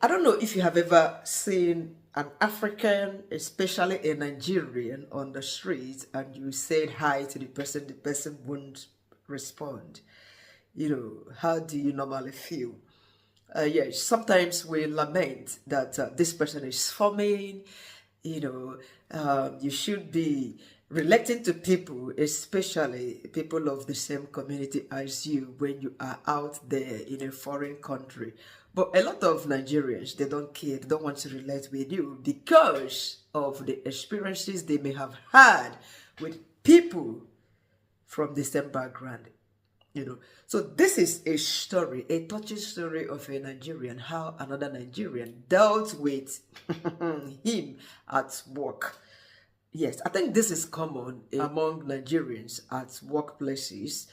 I don't know if you have ever seen an African, especially a Nigerian, on the street and you said hi to the person won't respond. How do you normally feel? Yes, sometimes we lament that this person is forming, you should be relating to people, especially people of the same community as you, when you are out there in a foreign country. But a lot of Nigerians, they don't care, they don't want to relate with you because of the experiences they may have had with people from the same background. So this is a story, a touching story of a Nigerian, how another Nigerian dealt with him at work. Yes, I think this is common among Nigerians at workplaces.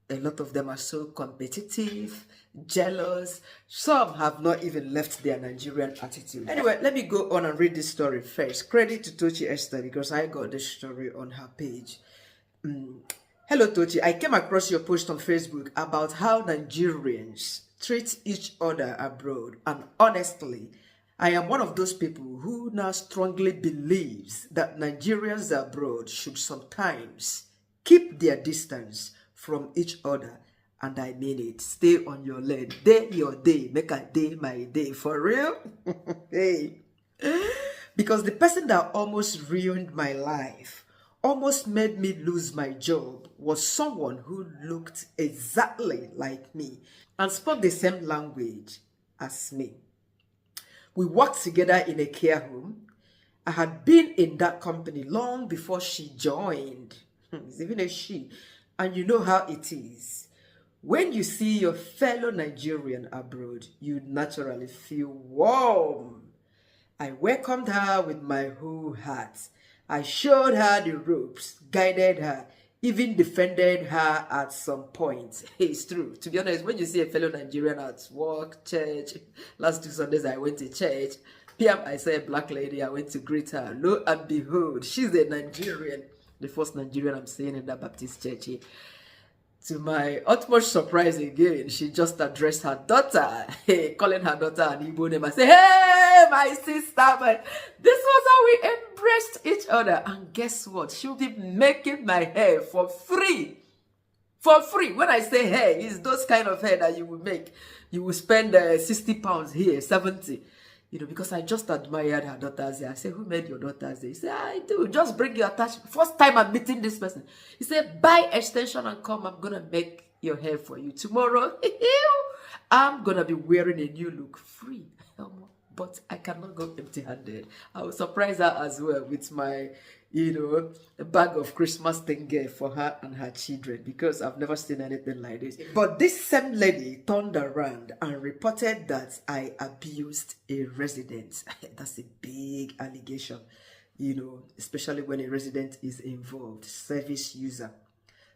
A lot of them are so competitive, jealous. Some have not even left their Nigerian attitude. Anyway, let me go on and read this story first. Credit to Tochi Esther because I got this story on her page. Hello, Tochi. I came across your post on Facebook about how Nigerians treat each other abroad. And honestly, I am one of those people who now strongly believes that Nigerians abroad should sometimes keep their distance from each other. And I mean it. Stay on your lane. Day your day. Make a day my day. For real? Hey. Because the person that almost ruined my life, almost made me lose my job, was someone who looked exactly like me and spoke the same language as me. We worked together in a care home. I had been in that company long before she joined. It's even a she. And you know how it is. When you see your fellow Nigerian abroad, you naturally feel warm. I welcomed her with my whole heart. I showed her the ropes, guided her, even defended her at some point. It's true. To be honest, when you see a fellow Nigerian at work, church, last 2 Sundays I went to church, PM I saw a black lady, I went to greet her. Lo and behold, she's a Nigerian. The first Nigerian I'm seeing in that Baptist church here. To my utmost surprise again, she just addressed her daughter, calling her daughter an Igbo name. I say, hey, my sister, this was how we embraced each other. And guess what? She'll be making my hair for free. For free. When I say hair, it's those kind of hair that you will make. You will spend 60 pounds here, 70. Because I just admired her daughter's hair. I said, who made your daughter's hair? He said, I do. Just bring your attachment. First time I'm meeting this person. He said, buy extension and come. I'm going to make your hair for you. Tomorrow, I'm going to be wearing a new look. Free. But I cannot go empty-handed. I will surprise her as well with my, a bag of Christmas thingy for her and her children because I've never seen anything like this. But this same lady turned around and reported that I abused a resident. That's a big allegation, especially when a resident is involved, service user.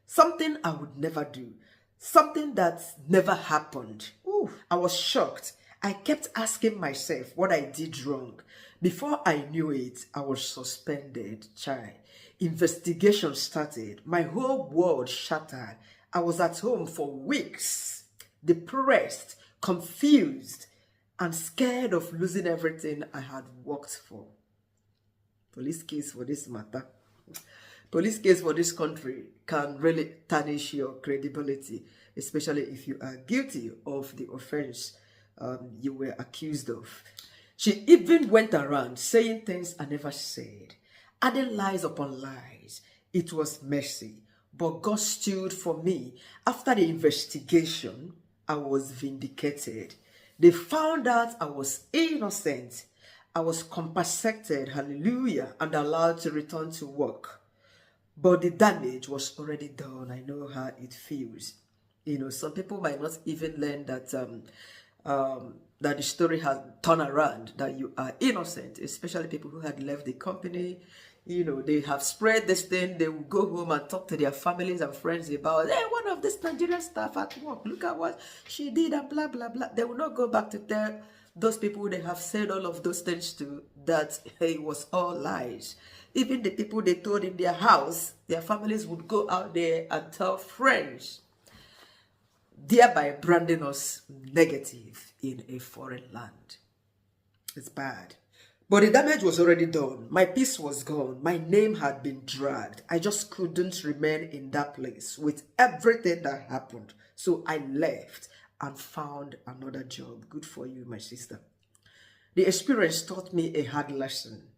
Something I would never do. Something that never happened. Ooh, I was shocked. I kept asking myself what I did wrong. Before I knew it, I was suspended. Investigation started. My whole world shattered. I was at home for weeks, depressed, confused, and scared of losing everything I had worked for. Police case for this matter. Police case for this country can really tarnish your credibility, especially if you are guilty of the offense you were accused of. She even went around saying things I never said, adding lies upon lies. It was messy, but God stood for me. After the investigation, I was vindicated. They found out I was innocent. I was compensated, hallelujah, and allowed to return to work. But the damage was already done. I know how it feels. Some people might not even learn that that the story has turned around, that you are innocent, especially people who had left the company. They have spread this thing. They will go home and talk to their families and friends about, hey, one of this Nigerian staff at work, look at what she did and blah, blah, blah. They will not go back to tell those people they have said all of those things to that it was all lies. Even the people they told in their house, their families would go out there and tell friends, thereby branding us negative in a foreign land. It's bad. But the damage was already done. My peace was gone. My name had been dragged. I just couldn't remain in that place with everything that happened. So I left and found another job. Good for you, my sister. The experience taught me a hard lesson.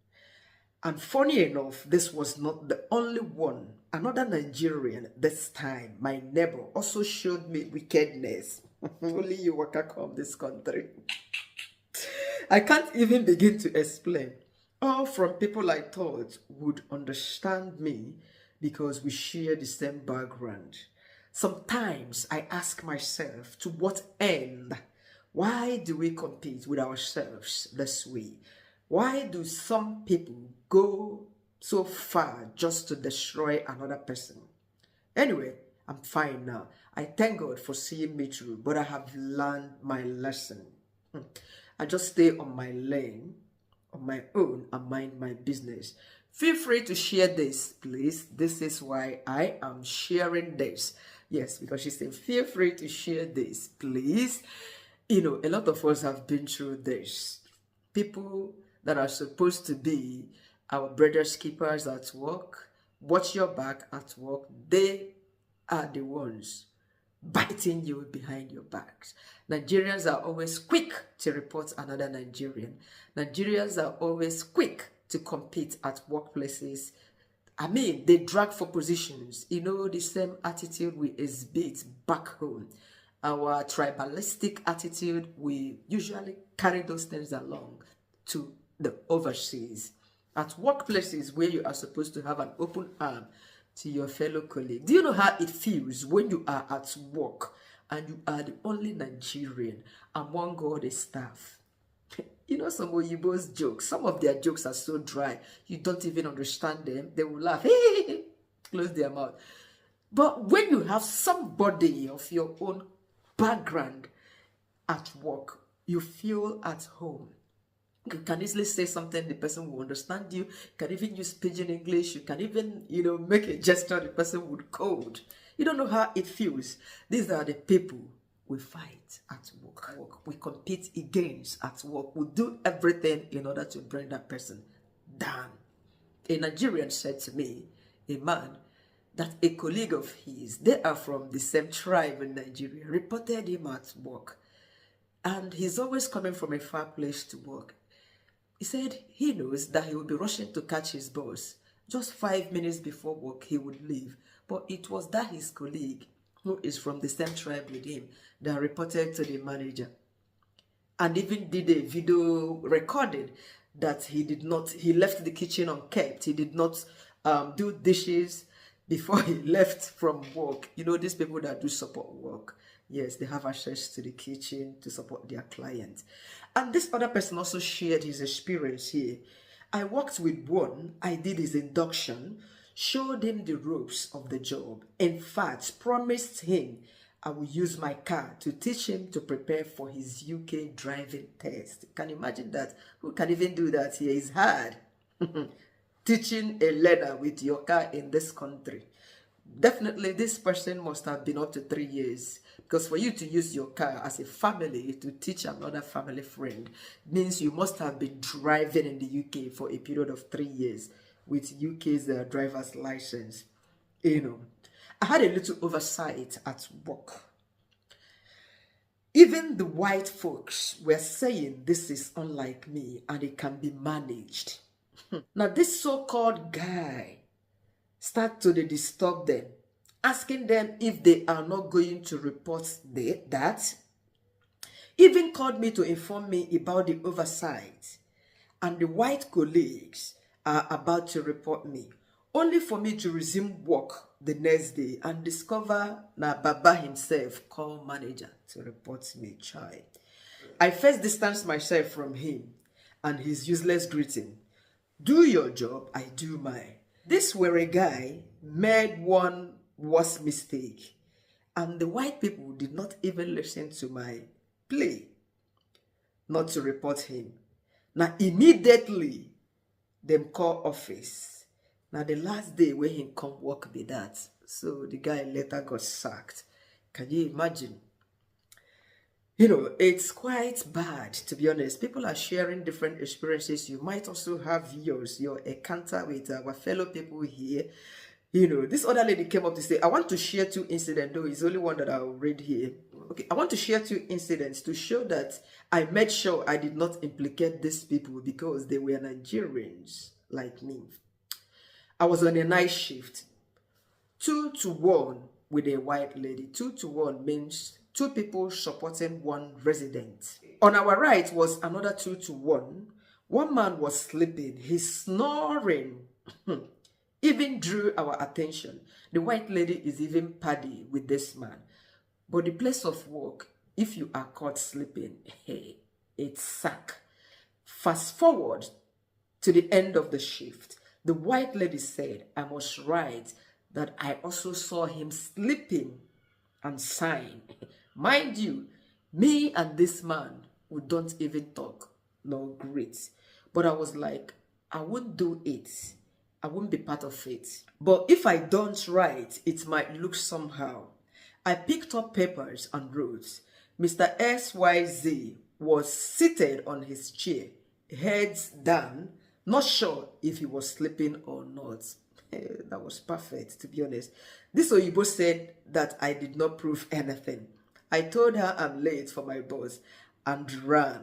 And funny enough, this was not the only one. Another Nigerian, this time, my neighbor, also showed me wickedness. Only you waka come this country. I can't even begin to explain. All from people I thought would understand me because we share the same background. Sometimes I ask myself, to what end? Why do we compete with ourselves this way? Why do some people go so far just to destroy another person? Anyway, I'm fine now. I thank God for seeing me through, but I have learned my lesson. I just stay on my lane, on my own, and mind my business. Feel free to share this, please. This is why I am sharing this. Yes, because she said, feel free to share this, please. You know, a lot of us have been through this. People that are supposed to be our brothers keepers at work, watch your back at work, they are the ones biting you behind your backs. Nigerians are always quick to report another Nigerian. Nigerians are always quick to compete at workplaces. I mean, they drag for positions. You know, the same attitude we exhibit back home. Our tribalistic attitude, we usually carry those things along to the overseas. At workplaces where you are supposed to have an open arm to your fellow colleague. Do you know how it feels when you are at work and you are the only Nigerian among all the staff? You know some of Yibo's jokes. Some of their jokes are so dry, you don't even understand them. They will laugh, close their mouth. But when you have somebody of your own background at work, you feel at home. You can easily say something, the person will understand you. You can even use pidgin English. You can even, make a gesture, the person would code. You don't know how it feels. These are the people we fight at work. We compete against at work. We do everything in order to bring that person down. A Nigerian said to me, a man, that a colleague of his, they are from the same tribe in Nigeria, reported him at work. And he's always coming from a far place to work. He said he knows that he will be rushing to catch his boss. Just 5 minutes before work, he would leave. But it was that his colleague, who is from the same tribe with him, that reported to the manager. And even did a video recording that he left the kitchen unkept. He did not do dishes before he left from work. You know, these people that do support work. Yes, they have access to the kitchen to support their clients. And this other person also shared his experience here. I worked with one, I did his induction, showed him the ropes of the job. In fact, promised him I will use my car to teach him to prepare for his UK driving test. Can you imagine that? Who can even do that here? It's hard. Teaching a learner with your car in this country. Definitely, this person must have been up to 3 years. Because for you to use your car as a family to teach another family friend means you must have been driving in the UK for a period of 3 years with UK's driver's license. I had a little oversight at work. Even the white folks were saying this is unlike me and it can be managed. Now this so-called guy start to disturb them, asking them if they are not going to report that. Even called me to inform me about the oversight. And the white colleagues are about to report me. Only for me to resume work the next day and discover that Baba himself called manager to report me. Child. I first distanced myself from him and his useless greeting. Do your job, I do mine. This were a guy made one worse mistake. And the white people did not even listen to my plea not to report him. Now immediately, them call office. Now the last day when he come work be that. So the guy later got sacked. Can you imagine? It's quite bad, to be honest. People are sharing different experiences. You might also have your encounter with our fellow people here. This other lady came up to say, I want to share two incidents, though it's only one that I'll read here. Okay, I want to share two incidents to show that I made sure I did not implicate these people because they were Nigerians like me. I was on a night shift, 2-to-1 with a white lady. 2-to-1 means two people supporting one resident. On our right was another 2-to-1. One man was sleeping. His snoring even drew our attention. The white lady is even paddy with this man. But the place of work, if you are caught sleeping, hey, it's sack. Fast forward to the end of the shift. The white lady said, I was right that I also saw him sleeping and sighing. Mind you, me and this man, we don't even talk, no greet. But I was like, I won't do it. I won't be part of it. But if I don't write, it might look somehow. I picked up papers and wrote, Mr. XYZ was seated on his chair, heads down, not sure if he was sleeping or not. That was perfect, to be honest. This Oyibo said that I did not prove anything. I told her I'm late for my boss and ran.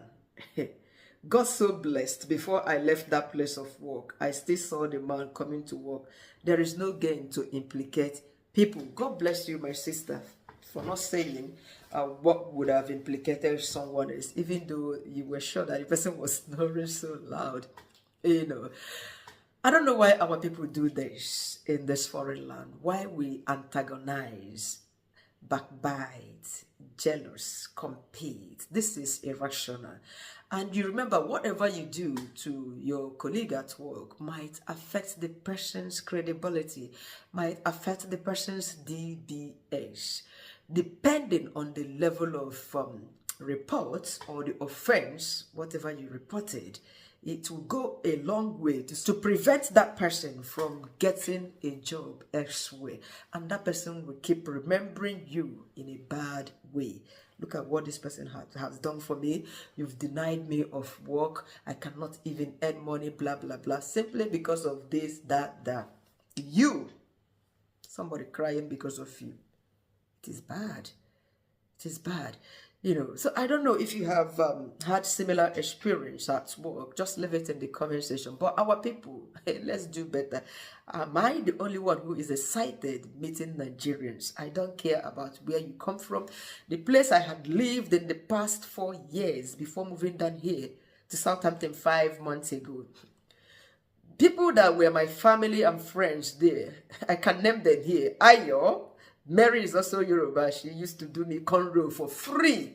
Got so blessed. Before I left that place of work, I still saw the man coming to work. There is no gain to implicate people. God bless you, my sister, for not saying what would have implicated someone else, even though you were sure that the person was snoring so loud. I don't know why our people do this in this foreign land. Why we antagonize, backbite, jealous, compete. This is irrational. And you remember, whatever you do to your colleague at work might affect the person's credibility, might affect the person's DBS, depending on the level of report or the offense, whatever you reported. It will go a long way to prevent that person from getting a job elsewhere. And that person will keep remembering you in a bad way. Look at what this person has done for me. You've denied me of work. I cannot even earn money, blah, blah, blah. Simply because of this, that. You, somebody crying because of you. It is bad. It is bad. So I don't know if you have had similar experience at work. Just leave it in the comment section. But our people, hey, let's do better. Am I the only one who is excited meeting Nigerians? I don't care about where you come from. The place I had lived in the past 4 years before moving down here to Southampton 5 months ago. People that were my family and friends there, I can name them here. Ayo. Mary is also Yoruba. She used to do me cornrow for free.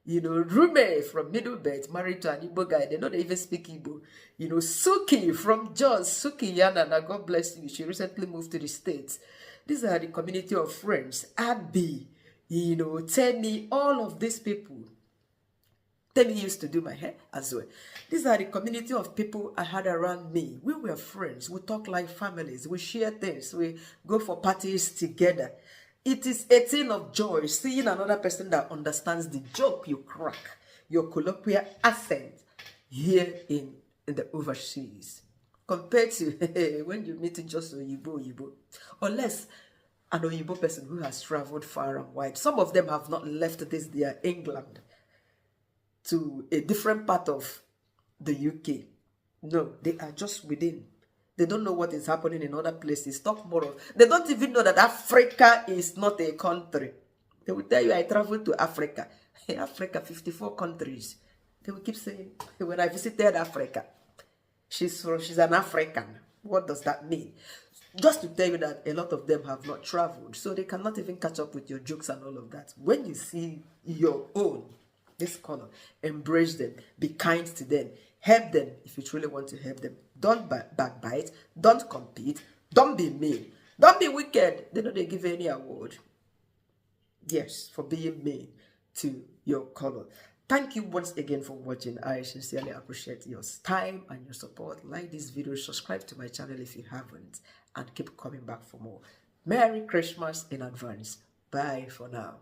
Rume from Middlebelt, married to an Igbo guy. They don't even speak Igbo. Suki from Jos, Suki Yana, God bless you. She recently moved to the States. These are the community of friends. Abby, Tenny, all of these people. Tenny used to do my hair as well. These are the community of people I had around me. We were friends. We talk like families. We share things. We go for parties together. It is a thing of joy seeing another person that understands the joke you crack, your colloquial accent here in the overseas, compared to when you meet just Oyibo, unless an Oyibo person who has traveled far and wide. Some of them have not left their England to a different part of the UK. No, they are just within. They don't know what is happening in other places. Talk more of. They don't even know that Africa is not a country. They will tell you, I traveled to Africa. Africa, 54 countries. They will keep saying, when I visited Africa, she's an African. What does that mean? Just to tell you that a lot of them have not traveled. So they cannot even catch up with your jokes and all of that. When you see your own, this color, embrace them. Be kind to them. Help them if you truly want to help them. Don't backbite. Don't compete. Don't be mean. Don't be wicked. They know they give any award. Yes, for being mean to your color. Thank you once again for watching. I sincerely appreciate your time and your support. Like this video, subscribe to my channel if you haven't, and keep coming back for more. Merry Christmas in advance. Bye for now.